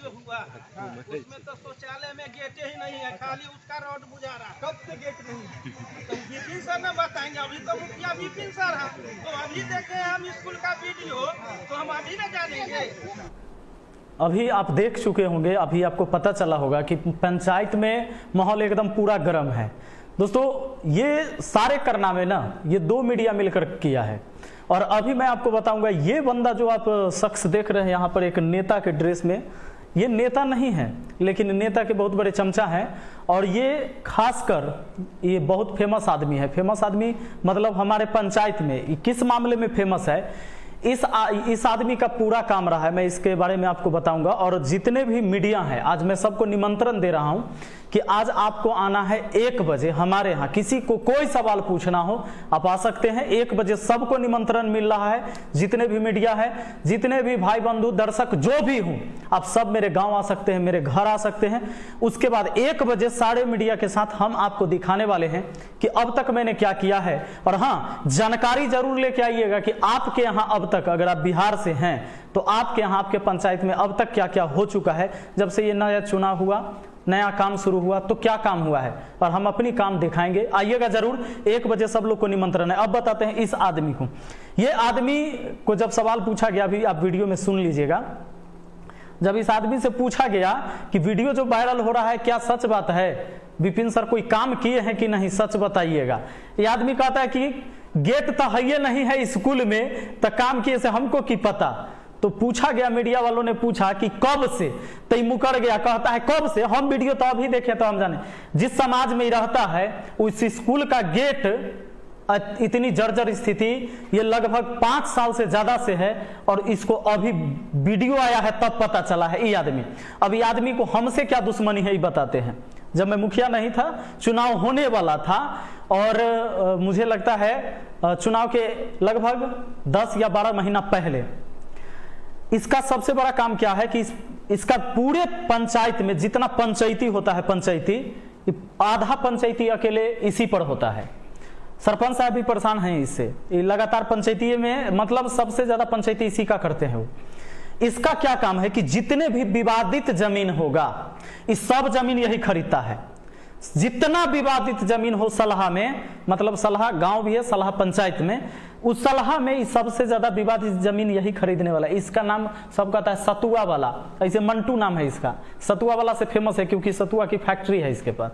हुआ उसमें तो शौचालय में गेटे ही नहीं है, खाली उसका रोड बुझा रहा। कब से गेट नहीं? तो विपिन सर ने बताएंगे, अभी तो मुखिया विपिन सर है, तो अभी देखे हम स्कूल का वीडियो, तो हम अभी न जानेंगे। अभी आप देख चुके होंगे, अभी आपको पता चला होगा कि पंचायत में माहौल एकदम पूरा गर्म है। दोस्तों ये सारे कारनामे ना ये दो मीडिया मिलकर किया है। और अभी मैं आपको बताऊंगा, ये बंदा जो आप शख्स देख रहे हैं यहाँ पर एक नेता के ड्रेस में, ये नेता नहीं है लेकिन नेता के बहुत बड़े चमचा हैं। और ये खासकर ये बहुत फेमस आदमी है। फेमस आदमी मतलब हमारे पंचायत में किस मामले में फेमस है, इस आदमी का पूरा काम रहा है, मैं इसके बारे में आपको बताऊंगा। और जितने भी मीडिया हैं, आज मैं सबको निमंत्रण दे रहा हूं कि आज आपको आना है 1 बजे हमारे यहाँ। किसी को कोई सवाल पूछना हो आप आ सकते हैं 1 बजे, सबको निमंत्रण मिल रहा है। जितने भी मीडिया है, जितने भी भाई बंधु दर्शक जो भी हूं, आप सब मेरे गांव आ सकते हैं, मेरे घर आ सकते हैं। उसके बाद 1 बजे सारे मीडिया के साथ हम आपको दिखाने वाले हैं कि अब तक मैंने क्या किया है। और हाँ, जानकारी जरूर लेके आइएगा कि आपके यहाँ अब तक, अगर आप बिहार से हैं तो आपके यहाँ आपके पंचायत में अब तक क्या क्या हो चुका है। जब से ये नया चुनाव हुआ, नया काम शुरू हुआ, तो क्या काम हुआ है और हम अपनी काम दिखाएंगे। आइएगा जरूर, 1 बजे सब लोग को निमंत्रण है। अब बताते हैं इस आदमी को। ये आदमी को जब सवाल पूछा गया, अभी आप वीडियो में सुन लीजिएगा, जब इस आदमी से पूछा गया कि वीडियो जो वायरल हो रहा है क्या सच बात है, विपिन सर कोई काम किए हैं कि नहीं, सच बताइएगा। ये आदमी कहता है कि गेट तो है नहीं है स्कूल में, तो काम किए से हमको की पता। तो पूछा गया, मीडिया वालों ने पूछा कि कब से, तो मुकर गया, कहता है कब से, हम वीडियो तो अभी देखे तो हम जाने। जिस समाज में रहता है उस स्कूल का गेट इतनी जर्जर स्थिति ये लगभग 5 साल से ज्यादा से है, और इसको अभी वीडियो आया है तब पता चला है। ये आदमी, अब ये आदमी को हमसे क्या दुश्मनी है ये बताते हैं। जब मैं मुखिया नहीं था, चुनाव होने वाला था, और मुझे लगता है चुनाव के लगभग 10 या 12 महीना पहले इसका सबसे बड़ा काम क्या है कि इसका पूरे पंचायत में जितना पंचायती होता है, पंचायती आधा पंचायती अकेले इसी पर होता है। सरपंच साहब भी परेशान हैं इससे, लगातार पंचायती में मतलब सबसे ज्यादा पंचायती इसी का करते हैं वो। इसका क्या काम है कि जितने भी विवादित जमीन होगा, इस सब जमीन यही खरीदता है। जितना विवादित जमीन हो सलाह में, मतलब सलाह गांव भी है, सलाह पंचायत में, उस सलाह में सबसे ज्यादा विवादित जमीन यही खरीदने वाला है। इसका नाम सब कहता है सतुआ वाला, ऐसे मंटू नाम है इसका। सतुआ वाला से फेमस है क्योंकि सतुआ की फैक्ट्री है इसके पास।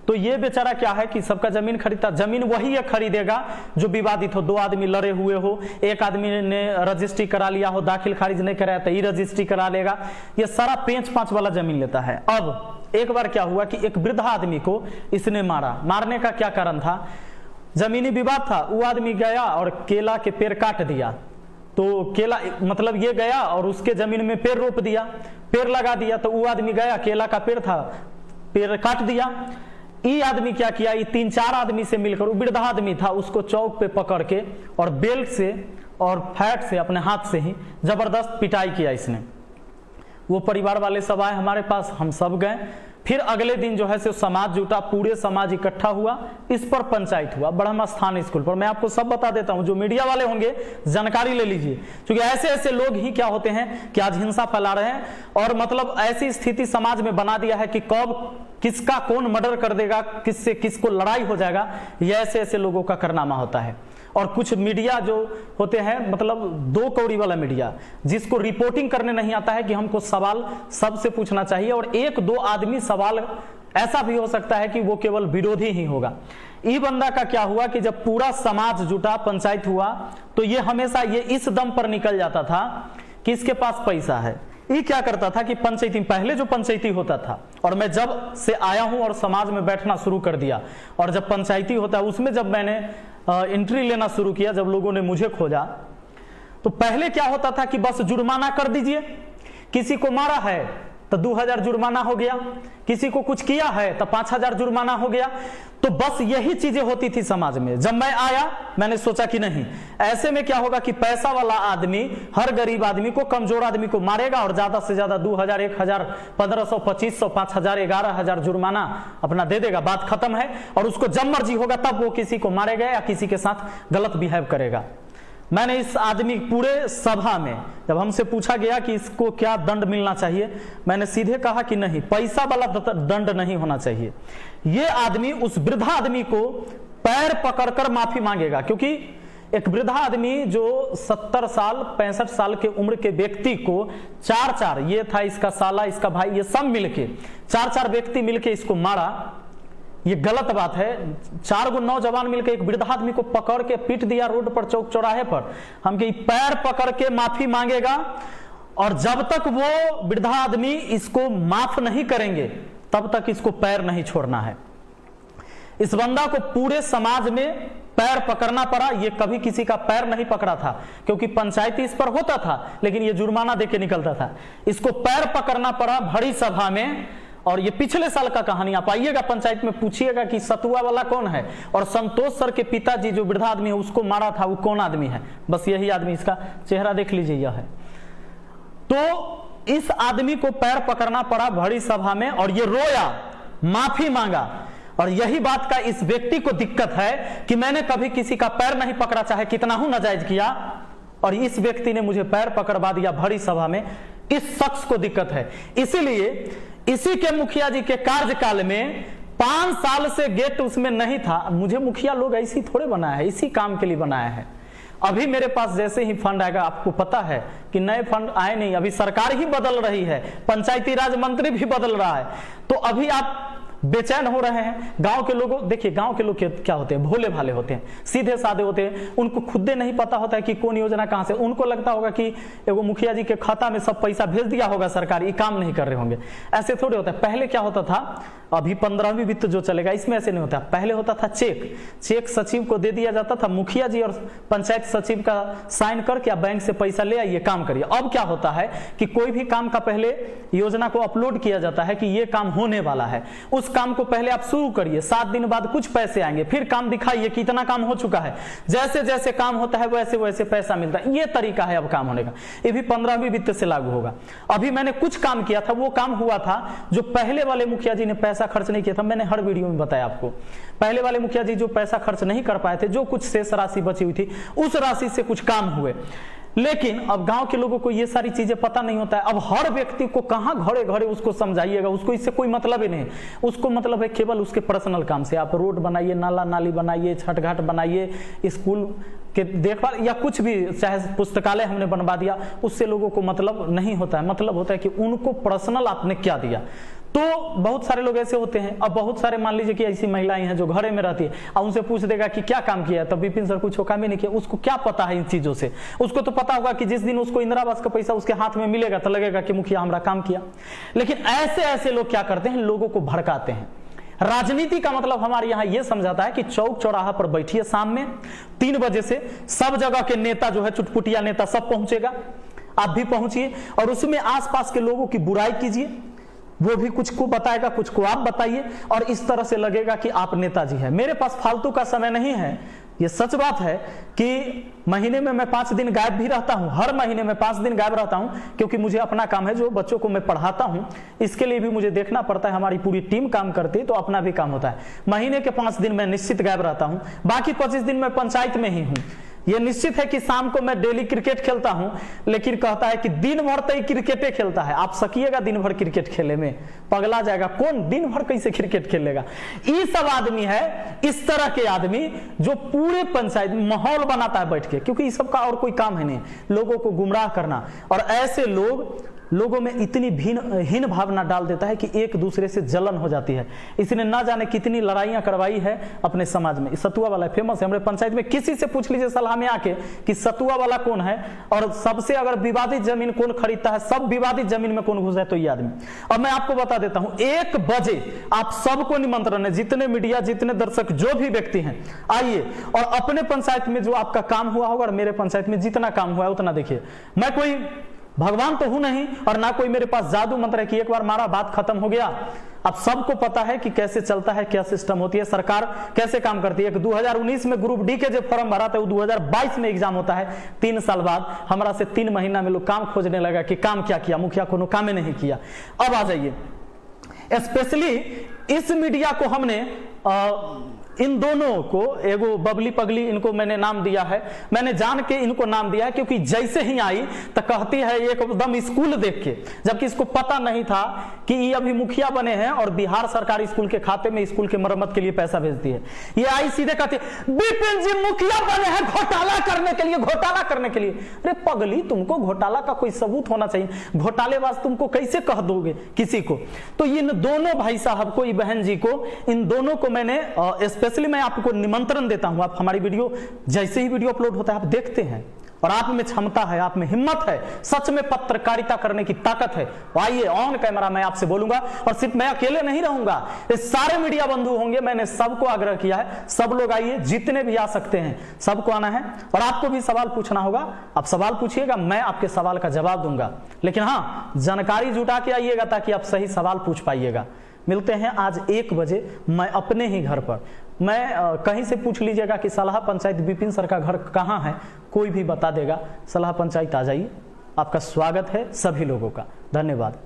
तो ये बेचारा क्या है कि सबका जमीन खरीदता, जमीन वही है खरीदेगा जो विवादित हो। 2 आदमी लड़े हुए हो, एक आदमी ने रजिस्ट्री करा लिया हो, दाखिल खारिज नहीं कराया तो ये रजिस्ट्री करा लेगा, ये सारा 5-5 वाला जमीन लेता है। अब एक बार क्या हुआ कि एक वृद्ध आदमी को इसने मारा। मारने का क्या कारण था, जमीनी विवाद था। वो आदमी गया और केला के पेड़ काट दिया, तो केला मतलब ये गया और उसके जमीन में पेड़ रोप दिया, पेड़ लगा दिया। तो वो आदमी गया, केला का पेड़ था, पेड़ काट दिया। ये आदमी क्या किया, ये 3-4 आदमी से मिलकर, वो वृद्ध आदमी था, उसको चौक पे पकड़ के और बेल्ट से और फैट से अपने हाथ से ही जबरदस्त पिटाई किया इसने। वो परिवार वाले सब आए हमारे पास, हम सब गए। फिर अगले दिन जो है से समाज जुटा, पूरे समाज इकट्ठा हुआ, इस पर पंचायत हुआ ब्रह्म स्थान स्कूल पर। मैं आपको सब बता देता हूं, जो मीडिया वाले होंगे जानकारी ले लीजिए, क्योंकि ऐसे ऐसे लोग ही क्या होते हैं कि आज हिंसा फैला रहे हैं, और मतलब ऐसी स्थिति समाज में बना दिया है कि कब किसका कौन मर्डर कर देगा, किससे किसको लड़ाई हो जाएगा, ये ऐसे ऐसे लोगों का कारनामा होता है। और कुछ मीडिया जो होते हैं मतलब 2 कौड़ी वाला मीडिया, जिसको रिपोर्टिंग करने नहीं आता है कि हमको सवाल सबसे पूछना चाहिए, और 1-2 आदमी सवाल ऐसा भी हो सकता है कि वो केवल विरोधी ही होगा। ये बंदा का क्या हुआ कि जब पूरा समाज जुटा, पंचायत हुआ, तो ये हमेशा ये इस दम पर निकल जाता था कि इसके पास पैसा है। ये क्या करता था कि पंचायती, पहले जो पंचायती होता था, और मैं जब से आया हूं और समाज में बैठना शुरू कर दिया, और जब पंचायती होता है उसमें जब मैंने एंट्री लेना शुरू किया, जब लोगों ने मुझे खोजा, तो पहले क्या होता था कि बस जुर्माना कर दीजिए, किसी को मारा है तो 2000 जुर्माना हो गया, किसी को कुछ किया है तो 5000 जुर्माना हो गया। तो बस यही चीजें होती थी समाज में। जब मैं आया मैंने सोचा कि नहीं, ऐसे में क्या होगा कि पैसा वाला आदमी हर गरीब आदमी को, कमजोर आदमी को मारेगा और ज्यादा से ज्यादा 2000, 1000, 1500, 2500, 5000, 11000 जुर्माना अपना दे देगा, बात खत्म है। और उसको जब मर्जी होगा तब वो किसी को मारेगा या किसी के साथ गलत बिहेव करेगा। मैंने इस आदमी पूरे सभा में जब हमसे पूछा गया कि इसको क्या दंड मिलना चाहिए, मैंने सीधे कहा कि नहीं, पैसा वाला दंड नहीं होना चाहिए। ये आदमी उस वृद्धा आदमी को पैर पकड़कर माफी मांगेगा, क्योंकि एक वृद्धा आदमी जो 70 साल 65 साल के उम्र के व्यक्ति को चार, ये था इसका साला, इसका भाई, ये सब मिलके 4 व्यक्ति मिलके इसको मारा, ये गलत बात है। 4 गो नौजवान मिलकर एक वृद्धा आदमी को पकड़ के पीट दिया रोड पर, चौक चौराहे पर। हम के पैर पकड़ के माफी मांगेगा और जब तक वो वृद्धा आदमी इसको माफ नहीं करेंगे तब तक इसको पैर नहीं छोड़ना है। इस बंदा को पूरे समाज में पैर पकड़ना पड़ा। ये कभी किसी का पैर नहीं पकड़ा था क्योंकि पंचायती इस पर होता था, लेकिन ये जुर्माना देके निकलता था। इसको पैर पकड़ना पड़ा भरी सभा में। और ये पिछले साल का कहानी, आप आइएगा पंचायत में पूछिएगा कि सतुआ वाला कौन है और संतोष सर के पिताजी जो वृद्धा आदमी है उसको मारा था वो कौन आदमी है, बस यही आदमी, इसका चेहरा देख लीजिए, यह है। तो इस आदमी को पैर पकड़ना पड़ा भरी सभा में और ये रोया, माफी मांगा। और यही बात का इस व्यक्ति को दिक्कत है कि मैंने कभी किसी का पैर नहीं पकड़ा, चाहे कितना हूं नाजायज किया, और इस व्यक्ति ने मुझे पैर पकड़वा दिया भरी सभा में। इस शख्स को दिक्कत है। इसीलिए इसी के मुखिया जी के कार्यकाल में 5 साल से गेट उसमें नहीं था। मुझे मुखिया लोग ऐसी थोड़े बनाया है, इसी काम के लिए बनाया है। अभी मेरे पास जैसे ही फंड आएगा, आपको पता है कि नए फंड आए नहीं, अभी सरकार ही बदल रही है, पंचायती राज मंत्री भी बदल रहा है, तो अभी आप बेचैन हो रहे हैं। गांव के लोगों, देखिए गांव के लोग क्या होते हैं, भोले भाले होते हैं, सीधे साधे होते हैं। उनको खुद नहीं पता होता है कि कौन योजना कहां से, उनको लगता होगा कि एगो मुखिया जी के खाता में सब पैसा भेज दिया होगा सरकार, ये काम नहीं कर रहे होंगे। ऐसे थोड़े होता है। पहले क्या होता था, अभी 15वीं वित्त जो चलेगा इसमें ऐसे नहीं होता। पहले होता था चेक सचिव को दे दिया जाता था, मुखिया जी और पंचायत सचिव का साइन करके आप बैंक से पैसा ले आइए, काम करिए। अब क्या होता है कि कोई भी काम का पहले योजना को अपलोड किया जाता है कि ये काम होने वाला है, उस काम को पहले आप शुरू करिए, 7 दिन बाद कुछ पैसे आएंगे, फिर काम दिखाइए कि इतना काम हो चुका है। जैसे जैसे काम होता है वैसे वैसे पैसा मिलता है। ये तरीका है अब काम होने का। ये भी 15वीं वित्त से लागू होगा। अभी मैंने कुछ काम किया था, वो काम हुआ था जो पहले वाले मुखिया जी ने पैसा खर्च नहीं किया था। मैंने हर वीडियो में बताया आपको, पहले वाले मुखिया जी जो पैसा खर्च नहीं कर पाए थे, जो कुछ शेष राशि बची हुई थी उस राशि से कुछ काम हुए। लेकिन अब गांव के लोगों को ये सारी चीजें पता नहीं होता है। अब हर व्यक्ति को कहां घरे घरे उसको समझाइएगा, उसको इससे कोई मतलब ही नहीं। उसको मतलब है केवल उसके पर्सनल काम से। आप रोड बनाइए, नाला नाली बनाइए, छठ घाट बनाइए, स्कूल के देखभाल या कुछ भी, चाहे पुस्तकालय हमने बनवा दिया, उससे लोगों को मतलब नहीं होता है। मतलब होता है कि उनको पर्सनल आपने क्या दिया। तो बहुत सारे लोग ऐसे होते हैं। अब बहुत सारे मान लीजिए कि ऐसी महिलाएं हैं जो घरे में रहती है, और उनसे पूछ देगा कि क्या काम किया है, तो विपिन सर कुछ काम ही नहीं किया। उसको क्या पता है इन चीजों से? उसको तो पता होगा कि जिस दिन उसको इंदिरा आवास का पैसा उसके हाथ में मिलेगा तो लगेगा कि मुखिया हमारा काम किया। लेकिन ऐसे लोग क्या करते हैं, लोगों को भड़काते हैं। राजनीति का मतलब हमारे यहाँ ये समझाता है कि चौक चौराहा पर बैठिए, शाम में 3 बजे से सब जगह के नेता जो है, चुटपुटिया नेता सब पहुंचेगा, आप भी पहुंचिए और उसमें आसपास के लोगों की बुराई कीजिए। वो भी कुछ को बताएगा, कुछ को आप बताइए, और इस तरह से लगेगा कि आप नेताजी हैं। मेरे पास फालतू का समय नहीं है। ये सच बात है कि महीने में मैं 5 दिन गायब भी रहता हूं। हर महीने में 5 दिन गायब रहता हूं, क्योंकि मुझे अपना काम है जो बच्चों को मैं पढ़ाता हूं, इसके लिए भी मुझे देखना पड़ता है। हमारी पूरी टीम काम करती है तो अपना भी काम होता है। महीने के 5 दिन मैं निश्चित गायब रहता हूं, बाकी 25 दिन मैं पंचायत में ही हूं। ये निश्चित है कि शाम को मैं डेली क्रिकेट खेलता हूं, लेकिन कहता है कि दिन भर तो क्रिकेटे खेलता है। आप सकिएगा दिन भर क्रिकेट खेले में, पगला जाएगा। कौन दिन भर कैसे क्रिकेट खेलेगा? ये सब आदमी है, इस तरह के आदमी जो पूरे पंचायत माहौल बनाता है बैठ के, क्योंकि इस सब का और कोई काम है नहीं, लोगों को गुमराह करना। और ऐसे लोगों में इतनी हीन भावना डाल देता है कि एक दूसरे से जलन हो जाती है। इसने ना जाने कितनी लड़ाइयां करवाई है अपने समाज में। सतुआ वाला फेमस है हमारे पंचायत में। किसी से पूछ लीजिए सलाह में आके कि सतुआ वाला कौन है, और सबसे अगर विवादित जमीन कौन खरीदता है, सब विवादित जमीन में कौन घुस है, तो ये आदमी। अब मैं आपको बता देता हूं, 1 बजे आप सबको निमंत्रण है, जितने मीडिया, जितने दर्शक, जो भी व्यक्ति हैं, आइए और अपने पंचायत में जो आपका काम हुआ होगा और मेरे पंचायत में जितना काम हुआ है उतना देखिए। मैं कोई भगवान तो हूं नहीं और ना कोई मेरे पास जादू मंत्र है कि एक बार मारा बात खत्म हो गया। अब सबको पता है कि कैसे चलता है, क्या सिस्टम होती है, सरकार कैसे काम करती है। 2019 में ग्रुप डी के जो फॉर्म भरा था वो 2022 में एग्जाम होता है। 3 साल बाद हमारा से 3 महीना में लोग काम खोजने लगा कि काम क्या किया, मुखिया को काम नहीं किया। अब आ जाइए, स्पेशली इस मीडिया को हमने इन दोनों को, एगो बबली पगली, इनको मैंने नाम दिया है, मैंने जान के इनको नाम दिया है क्योंकि जैसे ही आई तो कहती है एकदम स्कूल देख के, जबकि इसको पता नहीं था कि ये अभी मुखिया बने हैं और बिहार सरकार स्कूल के खाते में स्कूल के मरम्मत के लिए पैसा भेजती है। ये आई सीधे कहती है विपिन जी मुखिया बने हैं घोटाला करने के लिए, घोटाला करने के लिए। अरे पगली, तुमको घोटाला का कोई सबूत होना चाहिए, घोटालेबाज तुमको कैसे कह दोगे किसी को। तो इन दोनों भाई साहब को, बहन जी को, इन दोनों को मैंने स्पेशली मैं आपको निमंत्रण देता हूं। आप हमारी वीडियो जैसे ही वीडियो अपलोड होता है आप देखते हैं और आप में क्षमता है, आप में हिम्मत है, सच में पत्रकारिता करने की ताकत है, आइए ऑन कैमरा मैं आपसे बोलूंगा। और सिर्फ मैं अकेले नहीं रहूंगा, ये सारे मीडिया बंधु होंगे। मैंने सबको आग्रह किया है, सब लोग आइए, जितने भी आ सकते हैं सबको आना है। और आपको भी सवाल पूछना होगा, आप सवाल पूछिएगा, मैं आपके सवाल का जवाब दूंगा। लेकिन हाँ, जानकारी जुटा के आइएगा ताकि आप सही सवाल पूछ पाइएगा। मिलते हैं आज 1 बजे मैं अपने ही घर पर। मैं कहीं से पूछ लीजिएगा कि सलाह पंचायत विपिन सर का घर कहाँ है, कोई भी बता देगा। सलाह पंचायत आ जाइए, आपका स्वागत है सभी लोगों का। धन्यवाद।